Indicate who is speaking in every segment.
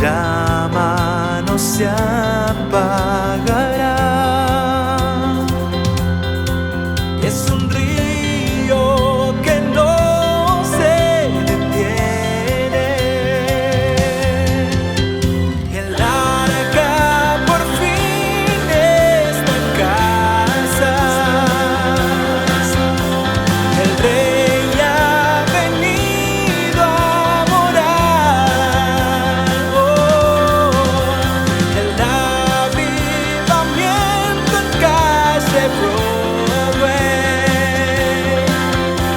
Speaker 1: llama no se apagará. Es un río que no se detiene. El arca por fin está en casa. El rey ha venido a morar. El avivamiento en calle Broadway.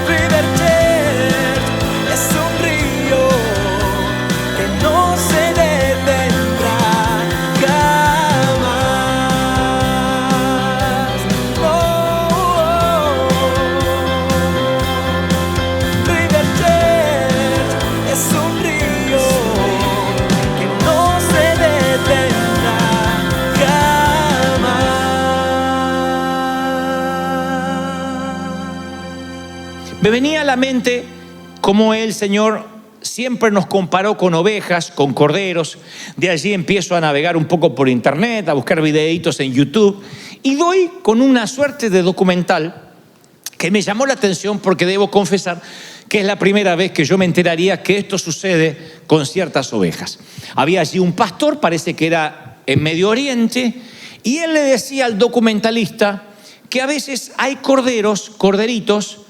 Speaker 1: River Church es un río que no se detendrá jamás. No. River Church es un río que no se detendrá jamás.
Speaker 2: Me venía a la mente cómo el Señor siempre nos comparó con ovejas, con corderos. De allí empiezo a navegar un poco por internet, a buscar videitos en YouTube, y doy con una suerte de documental que me llamó la atención porque debo confesar que es la primera vez que yo me enteraría que esto sucede con ciertas ovejas. Había allí un pastor, parece que era en Medio Oriente, y él le decía al documentalista que a veces hay corderitos,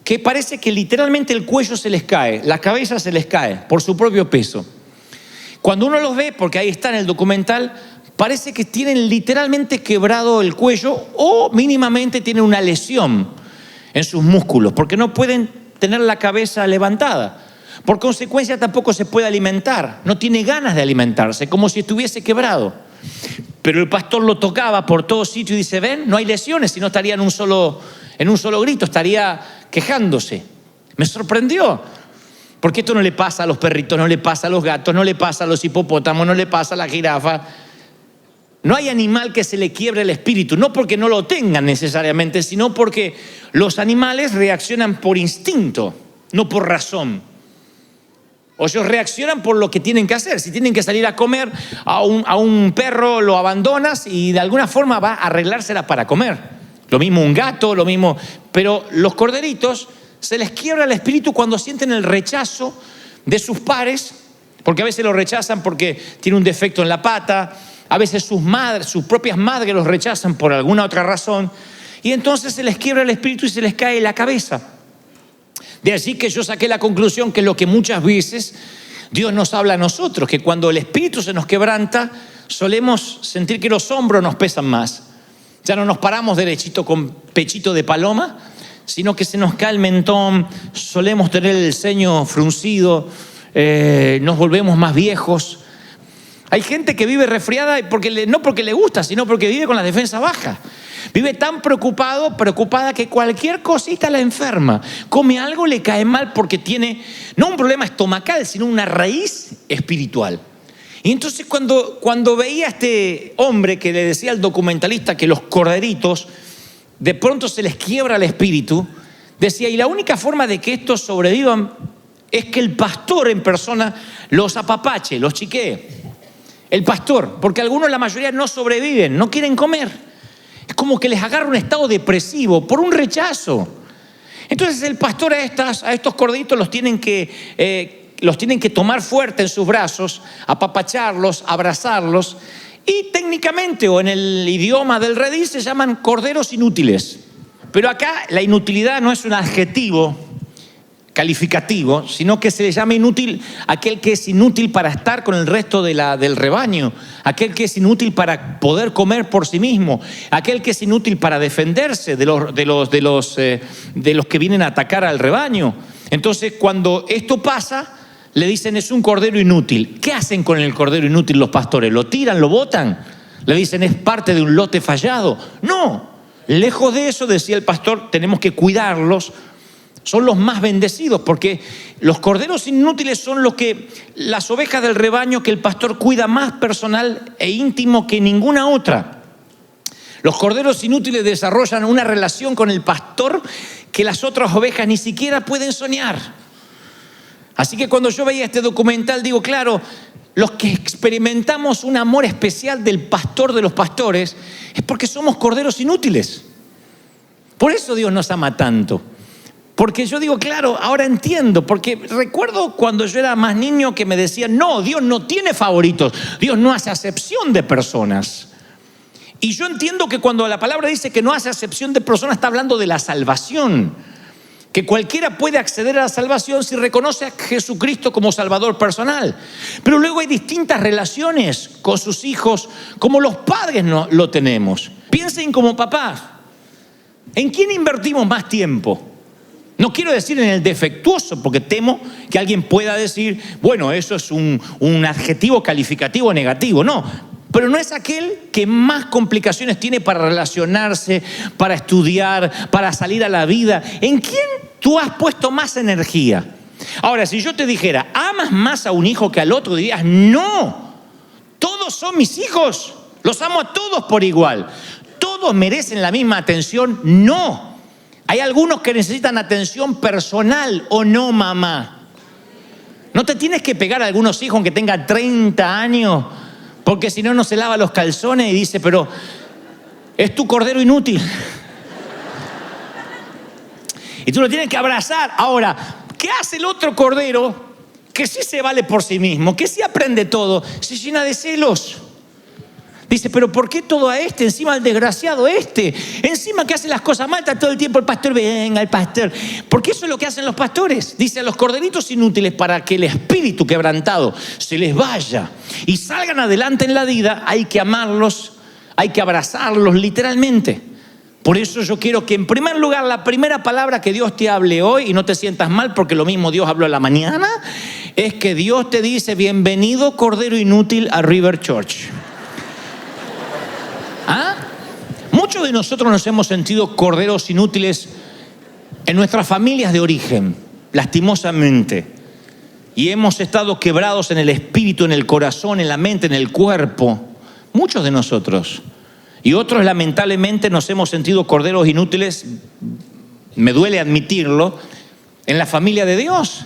Speaker 2: que parece que literalmente el cuello se les cae, la cabeza se les cae por su propio peso. Cuando uno los ve, porque ahí está en el documental, parece que tienen literalmente quebrado el cuello o mínimamente tienen una lesión en sus músculos, porque no pueden tener la cabeza levantada. Por consecuencia tampoco se puede alimentar, no tiene ganas de alimentarse, como si estuviese quebrado. Pero el pastor lo tocaba por todo sitio y dice, ven, no hay lesiones, si no estaría en un solo grito, estaría quejándose. Me sorprendió, porque esto no le pasa a los perritos, no le pasa a los gatos, no le pasa a los hipopótamos, no le pasa a la jirafa. No hay animal que se le quiebre el espíritu, no porque no lo tengan necesariamente, sino porque los animales reaccionan por instinto, no por razón. O ellos reaccionan por lo que tienen que hacer. Si tienen que salir a comer, a un perro lo abandonas y de alguna forma va a arreglársela para comer. Lo mismo un gato, lo mismo. Pero los corderitos se les quiebra el espíritu cuando sienten el rechazo de sus pares, porque a veces lo rechazan porque tiene un defecto en la pata, a veces sus propias madres los rechazan por alguna otra razón, y entonces se les quiebra el espíritu y se les cae la cabeza. De allí que yo saqué la conclusión que lo que muchas veces Dios nos habla a nosotros, que cuando el espíritu se nos quebranta, solemos sentir que los hombros nos pesan más. Ya no nos paramos derechito con pechito de paloma, sino que se nos cae el mentón, solemos tener el ceño fruncido, nos volvemos más viejos. Hay gente que vive resfriada no porque le gusta, sino porque vive con la defensa baja. Vive tan preocupada que cualquier cosita la enferma. Come algo, le cae mal porque tiene no un problema estomacal, sino una raíz espiritual. Y entonces cuando veía a este hombre que le decía al documentalista que los corderitos de pronto se les quiebra el espíritu, decía, y la única forma de que estos sobrevivan es que el pastor en persona los apapache, los chiquee. El pastor, porque algunos, la mayoría, no sobreviven, no quieren comer. Es como que les agarra un estado depresivo por un rechazo. Entonces el pastor a estos corderitos los tienen que tomar fuerte en sus brazos, apapacharlos, abrazarlos, y técnicamente, o en el idioma del redil, se llaman corderos inútiles. Pero acá la inutilidad no es un adjetivo calificativo, sino que se le llama inútil aquel que es inútil para estar con el resto del rebaño, aquel que es inútil para poder comer por sí mismo, aquel que es inútil para defenderse de los que vienen a atacar al rebaño. Entonces, cuando esto pasa, le dicen es un cordero inútil. ¿Qué hacen con el cordero inútil los pastores? ¿Lo tiran, lo botan? ¿Le dicen es parte de un lote fallado? No, lejos de eso, decía el pastor, tenemos que cuidarlos. Son los más bendecidos, porque los corderos inútiles son las ovejas del rebaño que el pastor cuida más personal e íntimo que ninguna otra. Los corderos inútiles desarrollan una relación con el pastor que las otras ovejas ni siquiera pueden soñar. Así que cuando yo veía este documental, digo, claro, los que experimentamos un amor especial del pastor de los pastores, es porque somos corderos inútiles. Por eso Dios nos ama tanto. Porque yo digo, claro, ahora entiendo, porque recuerdo cuando yo era más niño que me decían, no, Dios no tiene favoritos, Dios no hace acepción de personas. Y yo entiendo que cuando la palabra dice que no hace acepción de personas, está hablando de la salvación. Que cualquiera puede acceder a la salvación si reconoce a Jesucristo como Salvador personal. Pero luego hay distintas relaciones con sus hijos, como los padres no lo tenemos. Piensen como papás, ¿en quién invertimos más tiempo? No quiero decir en el defectuoso, porque temo que alguien pueda decir, bueno, eso es un adjetivo calificativo negativo. No, pero no es aquel que más complicaciones tiene para relacionarse, para estudiar, para salir a la vida. ¿En quién tú has puesto más energía? Ahora, si yo te dijera, ¿amas más a un hijo que al otro? Dirías, no, todos son mis hijos, los amo a todos por igual. ¿Todos merecen la misma atención? No. Hay algunos que necesitan atención personal, ¿o no, mamá? No te tienes que pegar a algunos hijos aunque tenga 30 años, porque si no, no se lava los calzones y dice, pero es tu cordero inútil. Y tú lo tienes que abrazar. Ahora, ¿qué hace el otro cordero que sí se vale por sí mismo, que sí aprende todo? Se llena de celos. Dice, pero ¿por qué todo a este? Encima el desgraciado este. Encima que hace las cosas mal, está todo el tiempo el pastor, venga el pastor. Porque eso es lo que hacen los pastores. Dice, a los corderitos inútiles, para que el espíritu quebrantado se les vaya y salgan adelante en la vida, hay que amarlos, hay que abrazarlos literalmente. Por eso yo quiero que en primer lugar la primera palabra que Dios te hable hoy, y no te sientas mal porque lo mismo Dios habló en la mañana, es que Dios te dice, bienvenido cordero inútil a River Church. ¿Ah? Muchos de nosotros nos hemos sentido corderos inútiles en nuestras familias de origen, lastimosamente. Y hemos estado quebrados en el espíritu, en el corazón, en la mente, en el cuerpo. Muchos de nosotros. Y otros lamentablemente nos hemos sentido corderos inútiles, me duele admitirlo, en la familia de Dios.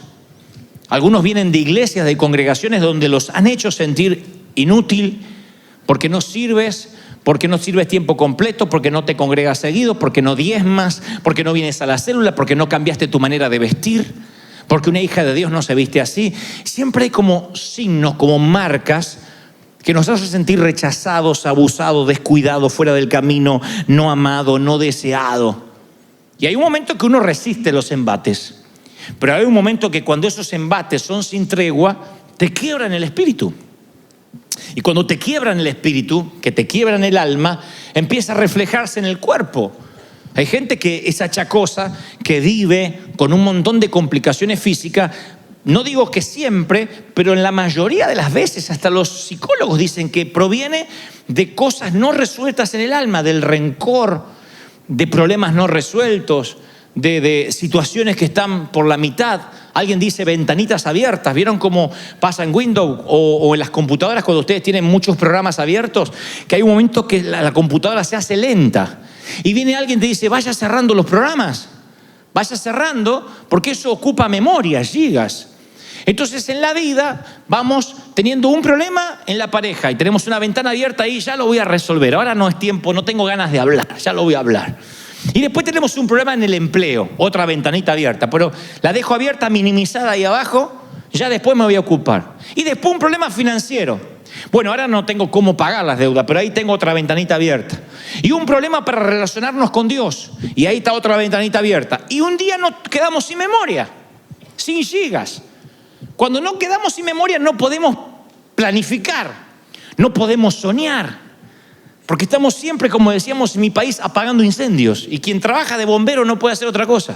Speaker 2: Algunos vienen de iglesias, de congregaciones donde los han hecho sentir inútil porque no sirves tiempo completo, porque no te congregas seguido, porque no diezmas, porque no vienes a la célula, porque no cambiaste tu manera de vestir, porque una hija de Dios no se viste así. Siempre hay como signos, como marcas que nos hacen sentir rechazados, abusados, descuidados, fuera del camino, no amado, no deseado. Y hay un momento que uno resiste los embates, pero hay un momento que cuando esos embates son sin tregua, te quiebran el espíritu. Y cuando te quiebran el espíritu, que te quiebran el alma, empieza a reflejarse en el cuerpo. Hay gente que es achacosa, que vive con un montón de complicaciones físicas. No digo que siempre, pero en la mayoría de las veces, hasta los psicólogos dicen que proviene de cosas no resueltas en el alma, del rencor, de problemas no resueltos, de situaciones que están por la mitad. Alguien dice ventanitas abiertas. ¿Vieron cómo pasa en Windows o en las computadoras cuando ustedes tienen muchos programas abiertos? Que hay un momento que la computadora se hace lenta. Y viene alguien y te dice, vaya cerrando los programas. Vaya cerrando porque eso ocupa memoria, gigas. Entonces en la vida vamos teniendo un problema en la pareja y tenemos una ventana abierta ahí, ya lo voy a resolver. Ahora no es tiempo, no tengo ganas de hablar, ya lo voy a hablar. Y después tenemos un problema en el empleo, otra ventanita abierta, pero la dejo abierta, minimizada ahí abajo, ya después me voy a ocupar. Y después un problema financiero. Bueno, ahora no tengo cómo pagar las deudas, pero ahí tengo otra ventanita abierta. Y un problema para relacionarnos con Dios, y ahí está otra ventanita abierta. Y un día nos quedamos sin memoria, sin gigas. Cuando no quedamos sin memoria no podemos planificar, no podemos soñar, porque estamos siempre, como decíamos en mi país, apagando incendios. Y quien trabaja de bombero no puede hacer otra cosa.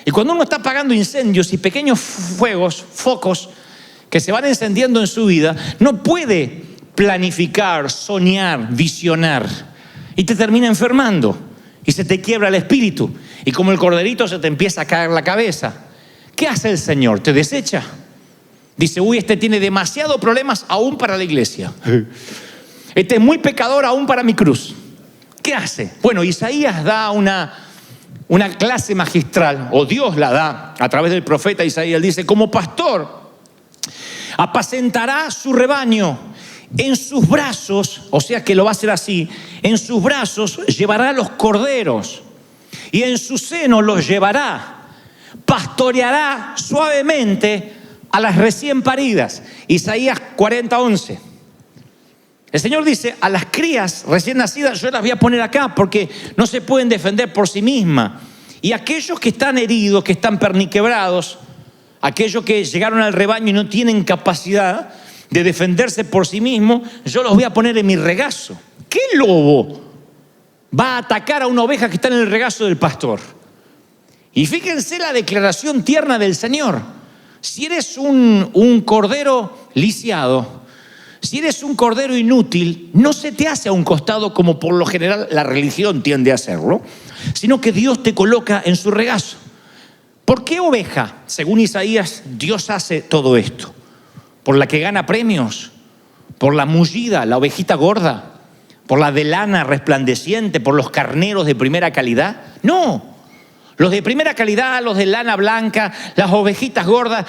Speaker 2: Y cuando uno está apagando incendios y pequeños focos que se van encendiendo en su vida, no puede planificar, soñar, visionar. Y te termina enfermando. Y se te quiebra el espíritu. Y como el corderito se te empieza a caer la cabeza. ¿Qué hace el Señor? ¿Te desecha? Dice, uy, este tiene demasiados problemas aún para la iglesia. Este es muy pecador aún para mi cruz. ¿Qué hace? Bueno, Isaías da una clase magistral, o Dios la da a través del profeta Isaías. Dice, como pastor, apacentará su rebaño. En sus brazos, o sea que lo va a hacer así, en sus brazos llevará los corderos y en su seno los llevará. Pastoreará suavemente a las recién paridas. Isaías 40:11. El Señor dice, a las crías recién nacidas yo las voy a poner acá porque no se pueden defender por sí mismas. Y aquellos que están heridos, que están perniquebrados, aquellos que llegaron al rebaño y no tienen capacidad de defenderse por sí mismos, yo los voy a poner en mi regazo. ¿Qué lobo va a atacar a una oveja que está en el regazo del pastor? Y fíjense la declaración tierna del Señor. Si eres un cordero lisiado, si eres un cordero inútil, no se te hace a un costado como por lo general la religión tiende a hacerlo, sino que Dios te coloca en su regazo. ¿Por qué oveja? Según Isaías, Dios hace todo esto. ¿Por la que gana premios? ¿Por la mullida, la ovejita gorda? ¿Por la de lana resplandeciente? ¿Por los carneros de primera calidad? No. Los de primera calidad, los de lana blanca, las ovejitas gordas,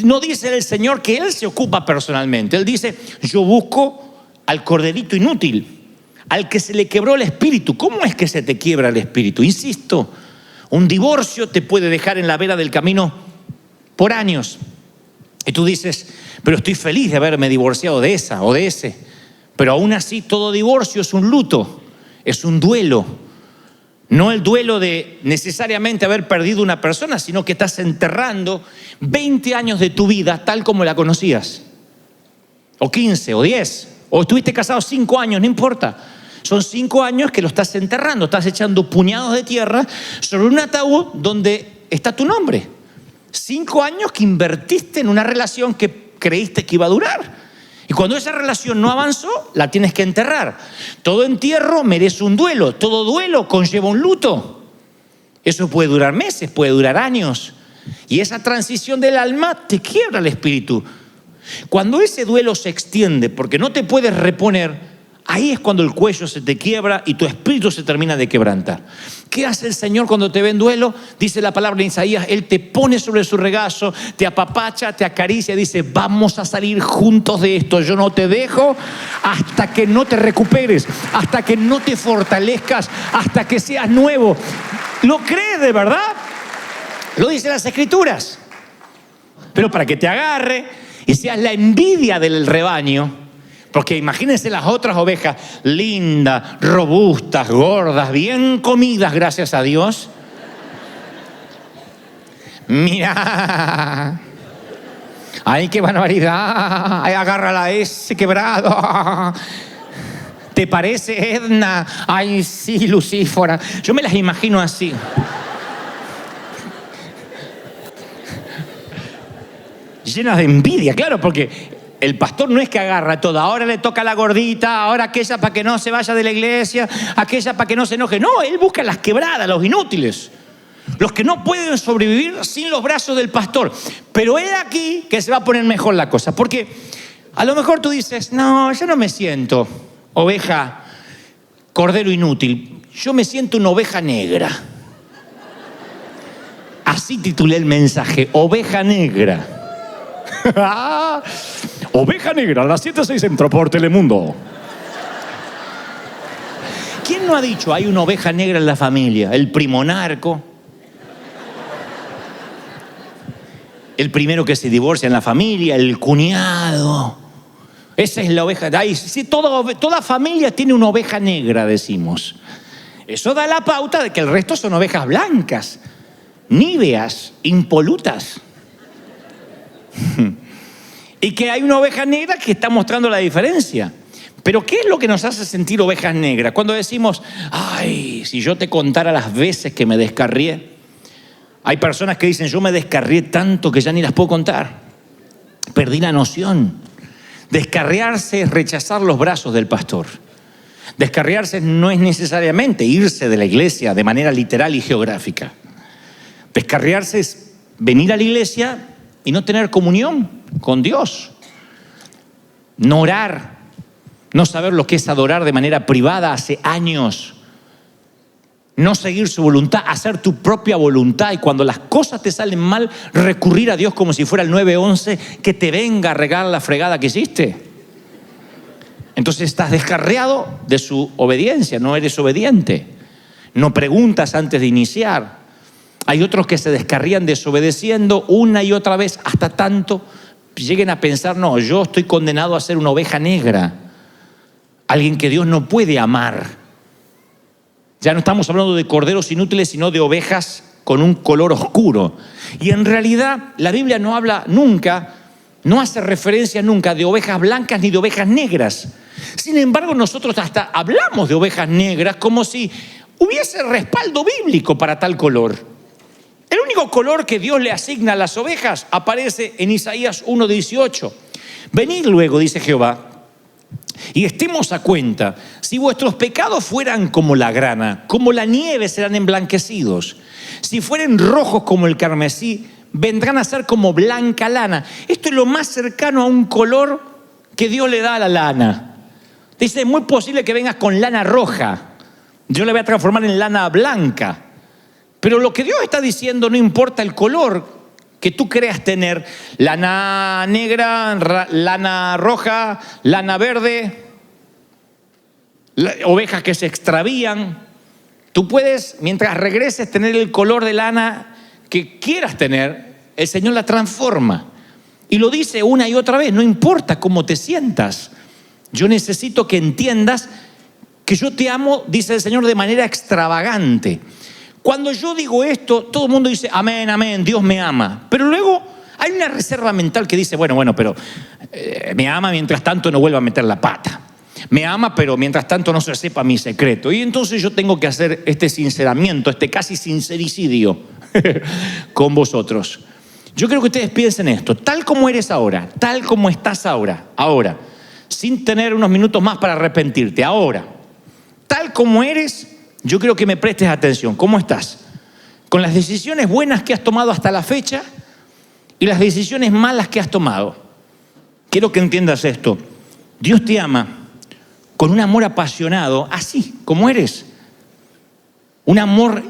Speaker 2: no dice el Señor que Él se ocupa personalmente. Él dice, yo busco al corderito inútil, al que se le quebró el espíritu. ¿Cómo es que se te quiebra el espíritu? Insisto, un divorcio te puede dejar en la vera del camino por años. Y tú dices, pero estoy feliz de haberme divorciado de esa o de ese. Pero aún así todo divorcio es un luto, es un duelo. No el duelo de necesariamente haber perdido una persona, sino que estás enterrando 20 años de tu vida tal como la conocías. O 15, o 10, o estuviste casado 5 años, no importa. Son 5 años que lo estás enterrando, estás echando puñados de tierra sobre un ataúd donde está tu nombre. 5 años que invertiste en una relación que creíste que iba a durar. Y cuando esa relación no avanzó, la tienes que enterrar. Todo entierro merece un duelo. Todo duelo conlleva un luto. Eso puede durar meses, puede durar años. Y esa transición del alma te quiebra el espíritu. Cuando ese duelo se extiende porque no te puedes reponer, ahí es cuando el cuello se te quiebra y tu espíritu se termina de quebrantar. ¿Qué hace el Señor cuando te ve en duelo? Dice la palabra en Isaías, Él te pone sobre su regazo, te apapacha, te acaricia, dice, vamos a salir juntos de esto. Yo no te dejo hasta que no te recuperes, hasta que no te fortalezcas, hasta que seas nuevo. ¿Lo crees de verdad? Lo dicen las Escrituras. Pero para que te agarre y seas la envidia del rebaño. Porque imagínense las otras ovejas, lindas, robustas, gordas, bien comidas, gracias a Dios. Mira, ay, qué barbaridad, ay, agárrala ese quebrado. ¿Te parece, Edna? Ay, sí, Lucífora. Yo me las imagino así. Llenas de envidia, claro, porque el pastor no es que agarra todo, ahora le toca a la gordita, ahora aquella para que no se vaya de la iglesia, aquella para que no se enoje. No, él busca las quebradas, los inútiles, los que no pueden sobrevivir sin los brazos del pastor. Pero es aquí que se va a poner mejor la cosa, porque a lo mejor tú dices, no, yo no me siento oveja, cordero inútil, yo me siento una oveja negra. Así titulé el mensaje, oveja negra. Oveja negra, a las 7:06 entró por Telemundo. ¿Quién no ha dicho hay una oveja negra en la familia? El primo narco, el primero que se divorcia en la familia, el cuñado. Esa es la oveja. Ay, sí, toda familia tiene una oveja negra, decimos. Eso da la pauta de que el resto son ovejas blancas, níveas, impolutas. Y que hay una oveja negra que está mostrando la diferencia. Pero ¿qué es lo que nos hace sentir ovejas negras? Cuando decimos, ay, si yo te contara las veces que me descarrié. Hay personas que dicen, yo me descarrié tanto que ya ni las puedo contar. Perdí la noción. Descarriarse es rechazar los brazos del pastor. Descarriarse no es necesariamente irse de la iglesia de manera literal y geográfica. Descarriarse es venir a la iglesia y no tener comunión con Dios. No orar, no saber lo que es adorar de manera privada hace años. no seguir su voluntad, hacer tu propia voluntad, y cuando las cosas te salen mal, recurrir a Dios como si fuera el 911 que te venga a arreglar la fregada que hiciste. Entonces estás descarriado de su obediencia, no eres obediente, no preguntas antes de iniciar. Hay otros que se descarrían desobedeciendo una y otra vez hasta tanto lleguen a pensar, no, yo estoy condenado a ser una oveja negra, alguien que Dios no puede amar. Ya no estamos hablando de corderos inútiles, sino de ovejas con un color oscuro. Y en realidad la Biblia no habla nunca, no hace referencia nunca de ovejas blancas ni de ovejas negras. Sin embargo, nosotros hasta hablamos de ovejas negras como si hubiese respaldo bíblico para tal color. El único color que Dios le asigna a las ovejas aparece en Isaías 1:18. Venid luego, dice Jehová, y estemos a cuenta, si vuestros pecados fueran como la grana, como la nieve serán emblanquecidos. Si fueren rojos como el carmesí, vendrán a ser como blanca lana. Esto es lo más cercano a un color que Dios le da a la lana. Dice, es muy posible que vengas con lana roja. Yo la voy a transformar en lana blanca. Pero lo que Dios está diciendo, no importa el color que tú creas tener, lana negra, lana roja, lana verde, ovejas que se extravían. Tú puedes, mientras regreses, tener el color de lana que quieras tener. El Señor la transforma. Y lo dice una y otra vez, no importa cómo te sientas. Yo necesito que entiendas que yo te amo, dice el Señor, de manera extravagante. Cuando yo digo esto, todo el mundo dice, amén, amén, Dios me ama. Pero luego hay una reserva mental que dice, bueno, pero me ama mientras tanto no vuelva a meter la pata. Me ama, pero mientras tanto no se sepa mi secreto. Y entonces yo tengo que hacer este sinceramiento, este casi sincericidio con vosotros. Yo creo que ustedes piensen esto, tal como eres ahora, tal como estás ahora, sin tener unos minutos más para arrepentirte, ahora, tal como eres. Yo quiero que me prestes atención. ¿Cómo estás? Con las decisiones buenas que has tomado hasta la fecha y las decisiones malas que has tomado. Quiero que entiendas esto. Dios te ama con un amor apasionado, así como eres. Un amor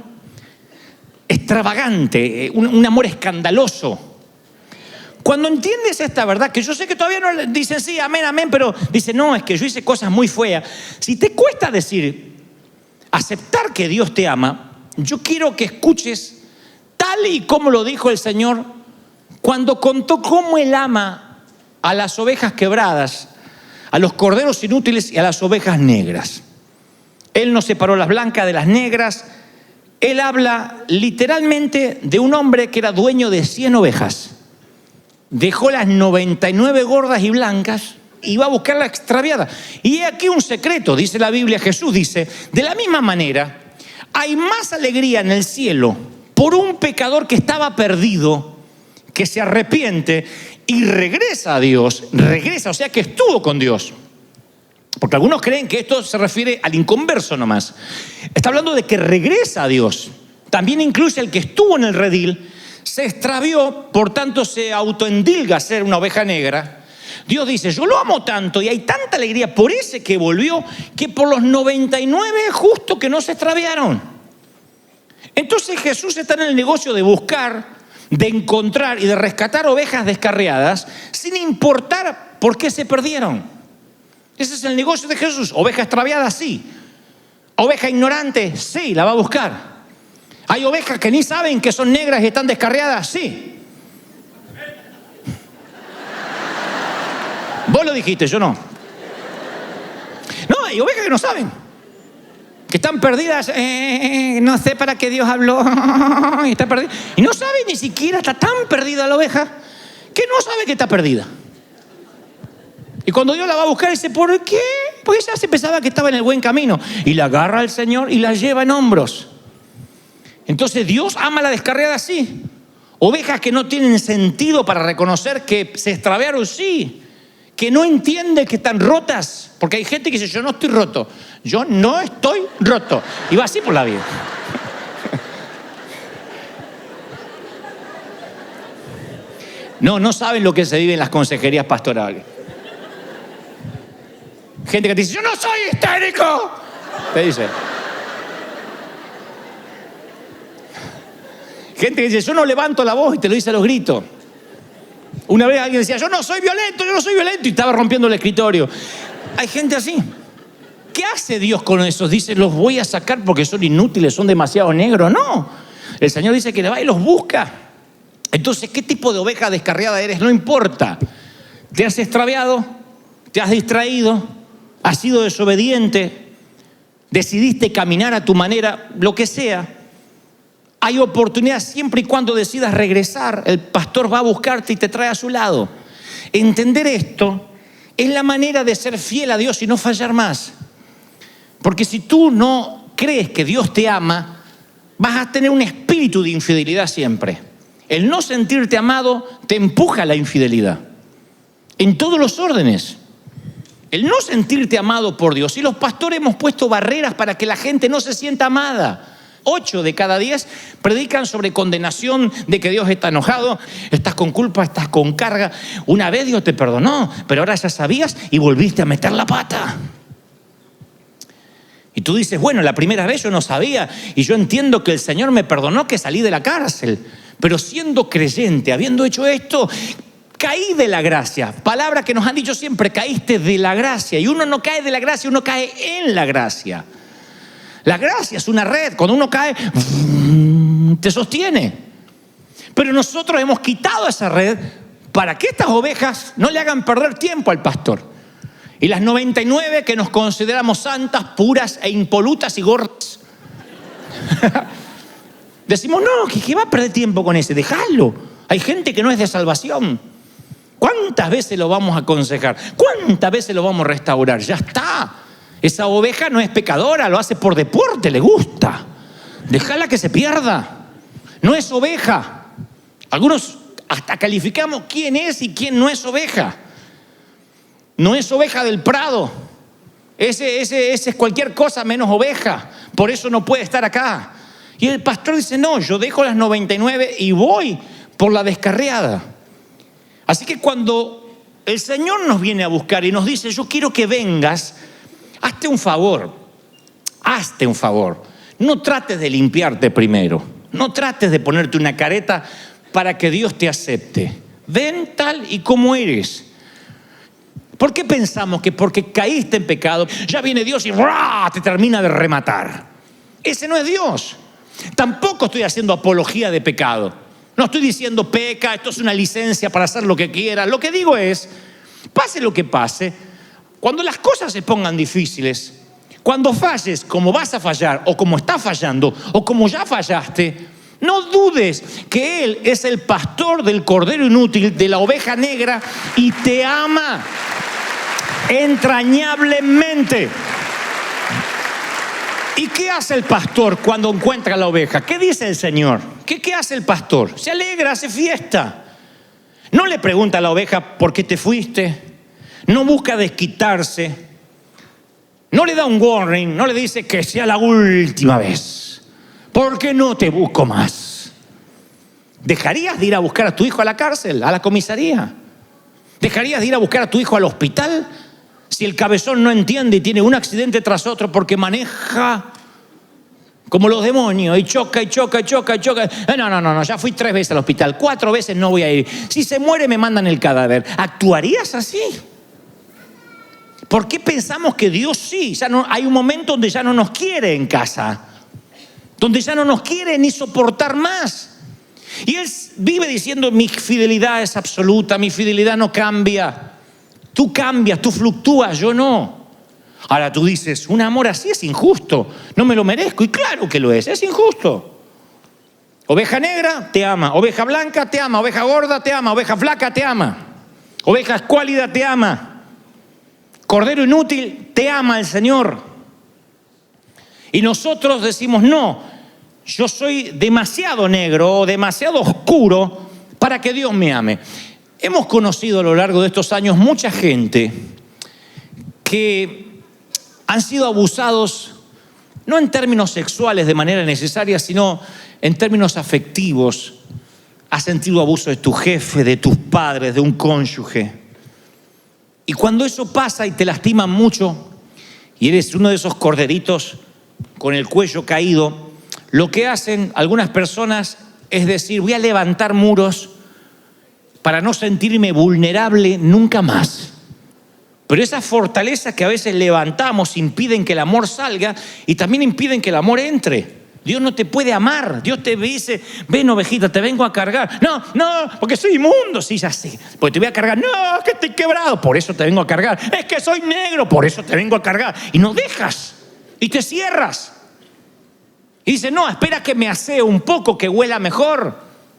Speaker 2: extravagante, un amor escandaloso. Cuando entiendes esta verdad, que yo sé que todavía no dicen sí, amén, amén, pero dicen, no, es que yo hice cosas muy feas. Si te cuesta aceptar que Dios te ama, yo quiero que escuches tal y como lo dijo el Señor cuando contó cómo Él ama a las ovejas quebradas, a los corderos inútiles y a las ovejas negras. Él no separó las blancas de las negras. Él habla literalmente de un hombre que era dueño de 100 ovejas. Dejó las 99 gordas y blancas y va a buscar la extraviada. Y aquí un secreto, dice la Biblia, Jesús dice, de la misma manera, hay más alegría en el cielo por un pecador que estaba perdido, que se arrepiente y regresa a Dios, o sea que estuvo con Dios. Porque algunos creen que esto se refiere al inconverso nomás. Está hablando de que regresa a Dios. También incluye el que estuvo en el redil, se extravió, por tanto se autoendilga a ser una oveja negra. Dios dice, yo lo amo tanto y hay tanta alegría por ese que volvió, que por los 99 justo que no se extraviaron. Entonces Jesús está en el negocio de buscar, de encontrar y de rescatar ovejas descarriadas sin importar por qué se perdieron. Ese es el negocio de Jesús. Oveja extraviada, sí. Oveja ignorante, sí, la va a buscar. Hay ovejas que ni saben que son negras y están descarriadas, sí. Vos lo dijiste, yo no. No, hay ovejas que no saben, que están perdidas. No sé para qué Dios habló. Y está perdida. Y no sabe ni siquiera, está tan perdida la oveja que no sabe que está perdida. Y cuando Dios la va a buscar, dice, ¿por qué? Porque ella se pensaba que estaba en el buen camino. Y la agarra al Señor y la lleva en hombros. Entonces Dios ama a la descarriada, sí. Ovejas que no tienen sentido para reconocer que se extraviaron, sí. Que no entiende que están rotas. Porque hay gente que dice, yo no estoy roto. Yo no estoy roto. Y va así por la vida. No saben lo que se vive en las consejerías pastorales. Gente que te dice, yo no soy histérico. Te dice. Gente que dice, yo no levanto la voz y te lo dice a los gritos. Una vez alguien decía, yo no soy violento, y estaba rompiendo el escritorio. Hay gente así. ¿Qué hace Dios con esos? Dice, los voy a sacar porque son inútiles, son demasiado negros. No, el Señor dice que le va y los busca. Entonces, ¿qué tipo de oveja descarriada eres? No importa. ¿Te has extraviado? ¿Te has distraído? ¿Has sido desobediente? ¿Decidiste caminar a tu manera? Lo que sea. Hay oportunidad siempre y cuando decidas regresar. El pastor va a buscarte y te trae a su lado. Entender esto es la manera de ser fiel a Dios y no fallar más. Porque si tú no crees que Dios te ama, vas a tener un espíritu de infidelidad siempre. El no sentirte amado te empuja a la infidelidad. En todos los órdenes. El no sentirte amado por Dios. Y los pastores hemos puesto barreras para que la gente no se sienta amada. 8 de cada 10 predican sobre condenación, de que Dios está enojado, estás con culpa, estás con carga. Una vez Dios te perdonó, pero ahora ya sabías y volviste a meter la pata. Y tú dices, bueno, la primera vez yo no sabía y yo entiendo que el Señor me perdonó, que salí de la cárcel. Pero siendo creyente, habiendo hecho esto, caí de la gracia. Palabra que nos han dicho siempre, caíste de la gracia. Y uno no cae de la gracia, uno cae en la gracia. La gracia es una red. Cuando uno cae, te sostiene. Pero nosotros hemos quitado esa red para que estas ovejas no le hagan perder tiempo al pastor. Y las 99 que nos consideramos santas, puras e impolutas y gordas, decimos, no, ¿qué va a perder tiempo con ese? Dejadlo. Hay gente que no es de salvación. ¿Cuántas veces lo vamos a aconsejar? ¿Cuántas veces lo vamos a restaurar? Ya está. Esa oveja no es pecadora, lo hace por deporte, le gusta. Déjala que se pierda. No es oveja. Algunos hasta calificamos quién es y quién no es oveja. No es oveja del prado. Ese es cualquier cosa menos oveja. Por eso no puede estar acá. Y el pastor dice, no, yo dejo las 99 y voy por la descarriada. Así que cuando el Señor nos viene a buscar y nos dice, yo quiero que vengas, hazte un favor. No trates de limpiarte primero. No trates de ponerte una careta para que Dios te acepte. Ven tal y como eres. ¿Por qué pensamos que porque caíste en pecado, ya viene Dios y ¡bra!, te termina de rematar? Ese no es Dios. Tampoco estoy haciendo apología de pecado. No estoy diciendo peca, esto es una licencia para hacer lo que quieras. Lo que digo es, pase lo que pase, cuando las cosas se pongan difíciles, cuando falles como vas a fallar, o como estás fallando, o como ya fallaste, no dudes que Él es el pastor del cordero inútil, de la oveja negra, y te ama entrañablemente. ¿Y qué hace el pastor cuando encuentra a la oveja? ¿Qué dice el Señor? ¿Qué hace el pastor? Se alegra, hace fiesta. No le pregunta a la oveja por qué te fuiste. No busca desquitarse. No le da un warning. No le dice que sea la última vez. ¿Por qué no te busco más? ¿Dejarías de ir a buscar a tu hijo a la cárcel, a la comisaría? ¿Dejarías de ir a buscar a tu hijo al hospital? Si el cabezón no entiende y tiene un accidente tras otro porque maneja como los demonios y choca. No, ya fui 3 veces al hospital, 4 veces no voy a ir. Si se muere me mandan el cadáver. ¿Actuarías así? ¿Por qué pensamos que Dios sí? Ya no, hay un momento donde ya no nos quiere en casa, donde ya no nos quiere ni soportar más. Y Él vive diciendo, mi fidelidad es absoluta, mi fidelidad no cambia. Tú cambias, tú fluctúas, yo no. Ahora tú dices, un amor así es injusto, no me lo merezco. Y claro que lo es injusto. Oveja negra, te ama. Oveja blanca, te ama. Oveja gorda, te ama. Oveja flaca, te ama. Oveja escuálida, te ama. Cordero inútil, te ama el Señor. Y nosotros decimos, no, yo soy demasiado negro o demasiado oscuro para que Dios me ame. Hemos conocido a lo largo de estos años mucha gente que han sido abusados, no en términos sexuales de manera necesaria, sino en términos afectivos. Has sentido abuso de tu jefe, de tus padres, de un cónyuge. Y cuando eso pasa y te lastiman mucho y eres uno de esos corderitos con el cuello caído, lo que hacen algunas personas es decir, voy a levantar muros para no sentirme vulnerable nunca más. Pero esas fortalezas que a veces levantamos impiden que el amor salga y también impiden que el amor entre. Dios no te puede amar. Dios te dice, ven ovejita, te vengo a cargar. No, porque soy inmundo. Sí, ya sé. Porque te voy a cargar. No, es que estoy quebrado. Por eso te vengo a cargar. Es que soy negro. Por eso te vengo a cargar. Y no dejas. Y te cierras. Y dices, no, espera que me asee un poco, que huela mejor.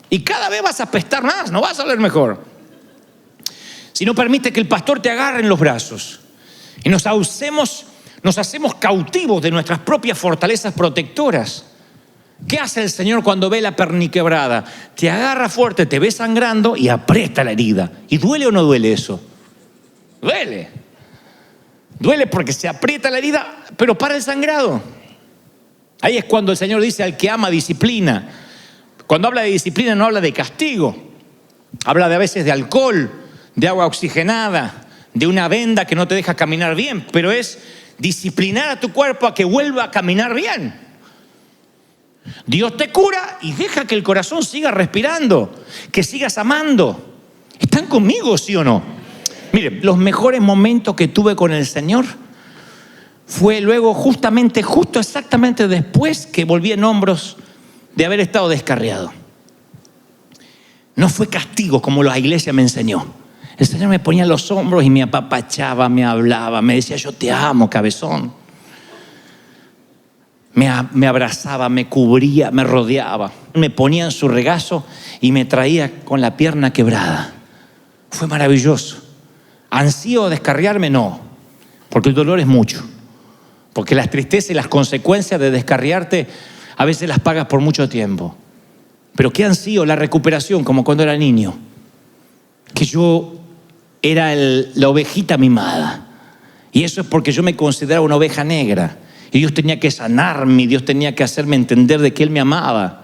Speaker 2: Y cada vez vas a apestar más. No vas a oler mejor. Si no permite que el pastor te agarre en los brazos. Y nos hacemos cautivos de nuestras propias fortalezas protectoras. ¿Qué hace el Señor cuando ve la perniquebrada? Te agarra fuerte, te ve sangrando y aprieta la herida. ¿Y duele o no duele eso? Duele. Duele porque se aprieta la herida, pero para el sangrado. Ahí es cuando el Señor dice al que ama disciplina. Cuando habla de disciplina no habla de castigo. Habla a veces de alcohol, de agua oxigenada, de una venda que no te deja caminar bien, pero es disciplinar a tu cuerpo a que vuelva a caminar bien. Dios te cura y deja que el corazón siga respirando, que sigas amando. ¿Están conmigo, sí o no? Miren, los mejores momentos que tuve con el Señor fue luego justo exactamente después que volví en hombros de haber estado descarriado. No fue castigo como la iglesia me enseñó. El Señor me ponía en los hombros y me apapachaba, me hablaba, me decía, yo te amo, cabezón. Me abrazaba, me cubría, me rodeaba. Me ponía en su regazo y me traía con la pierna quebrada. Fue maravilloso. ¿Ansío descarriarme? No, porque el dolor es mucho. Porque las tristezas y las consecuencias de descarriarte a veces las pagas por mucho tiempo. Pero ¿qué ansío? La recuperación, como cuando era niño. Que yo era la ovejita mimada. Y eso es porque yo me consideraba una oveja negra. Y Dios tenía que sanarme, Dios tenía que hacerme entender de que Él me amaba.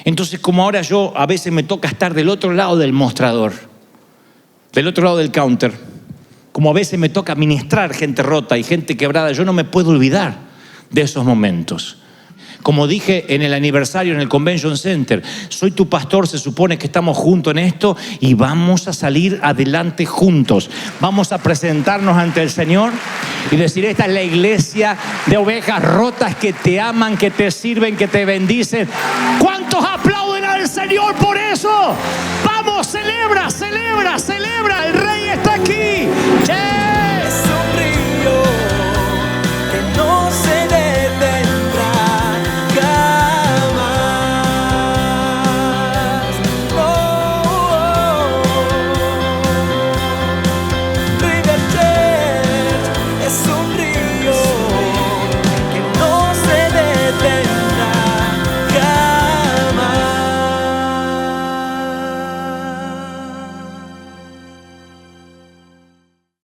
Speaker 2: Entonces, como ahora yo a veces me toca estar del otro lado del mostrador, del otro lado del counter, como a veces me toca ministrar gente rota y gente quebrada, yo no me puedo olvidar de esos momentos. Como dije en el aniversario en el Convention Center, soy tu pastor, se supone que estamos juntos en esto y vamos a salir adelante juntos. Vamos a presentarnos ante el Señor y decir, esta es la iglesia de ovejas rotas que te aman, que te sirven, que te bendicen. ¿Cuántos aplauden al Señor por eso? Vamos, celebra, celebra, celebra.